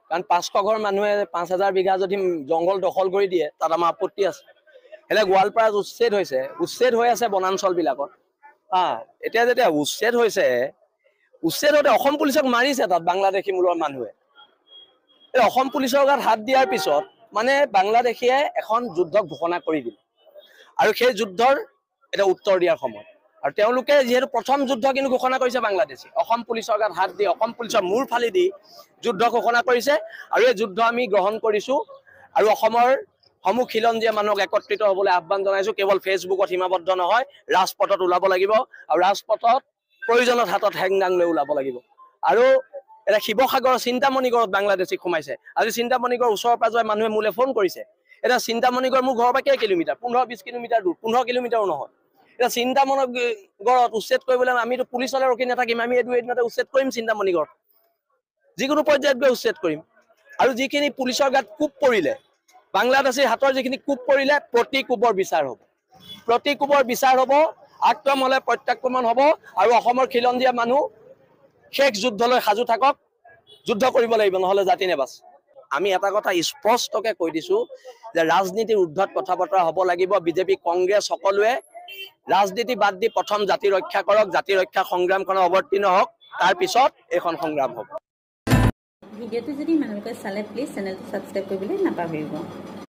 কাৰণ 500 ঘৰ মানুহে 5000 বিঘা যদি জংঘল দখল কৰি দিয়ে তাত আমাৰ আপত্তি আছে হেলে গোৱালপাৰা উচ্ছেদ হৈ আছে বনাঞ্চল বিলাকত এতিয়া যেতিয়া উচ্ছেদ হতে অসম পুলিচক মাৰিছে তাত বাংলাদেশী মূলৰ মানুহে অসম পুলিচৰ গাত হাত দিয়াৰ পিছত মানে বাংলাদেশীয়ে এখন যুদ্ধ ঘোষণা কৰি দিল আৰু সেই যুদ্ধৰ এটা উত্তৰ দিয়াৰ সময় আৰু তেওঁলোকে যেহেতু প্ৰথম যুদ্ধ কিন্তু ঘোষণা কৰিছে বাংলাদেশী অসম পুলিচৰ গাত হাত দি অসম পুলিচৰ মূৰ ফালি দি যুদ্ধ ঘোষণা কৰিছে আৰু এই যুদ্ধ আমি গ্ৰহণ কৰিছো আৰু অসমৰ সমূহ খিলঞ্জীয়া মানুহক একত্ৰিত হ'বলৈ আহ্বান জনাইছো কেৱল ফেচবুকত সীমাবদ্ধ নহয় ৰাজপথত ওলাব লাগিব আৰু ৰাজপথত প্ৰয়োজনত হাতত হেংদাং লৈ ওলাব লাগিব আৰু এটা শিৱসাগৰৰ চিন্তামণিগড়ত বাংলাদেশী সোমাইছে আজি চিন্তামণিগড়ৰ ওচৰৰ পাজৰে মানুহে মোলে ফোন কৰিছে এটা চিন্তামণিগড় মোৰ ঘৰৰ পৰা কেই কিলোমিটাৰ 15-20 কিলোমিটাৰ দূৰ 15 কিলোমিটাৰো নহয় এটা চিন্তামণিগড়ত উচ্ছেদ কৰিবলৈ আমিতো পুলিচলৈ ৰখি নাথাকিম আমি এদিনতে উচ্ছেদ কৰিম চিন্তামণিগড় যিকোনো পৰ্যায়ত গৈ উচ্ছেদ কৰিম আৰু যিখিনি পুলিচৰ গাত কোপ পৰিলে বাংলাদেশীৰ হাতৰ যিখিনি কোপ পৰিলে প্ৰতি কোপৰ বিচাৰ হ'ব আক্ৰমণ হলে প্ৰত্যাক্ৰমণ হ'ব আৰু অসমৰ খিলঞ্জীয়া মানুহ শেষ যুদ্ধলৈ সাজু থাকক যুদ্ধ কৰিব লাগিব নহলে জাতি নেবাচ আমি এটা কথা স্পষ্টকে কৈ দিছো যে ৰাজনীতিৰ ঊৰ্ধ্বত কথা বতৰা হ'ব লাগিব বিজেপি কংগ্ৰেছ সকলোৱে ৰাজনীতি বাদ দি প্ৰথম জাতি ৰক্ষা কৰক জাতি ৰক্ষা সংগ্ৰামখনত অৱতীৰ্ণ হওক তাৰ পিছত এখন সংগ্ৰাম হ'ব ভিডিঅ'টো যদি মানুহলোকে চালে প্লিজ চেনেলটো ছাবস্ক্ৰাইব কৰিবলৈ নাপাহৰিব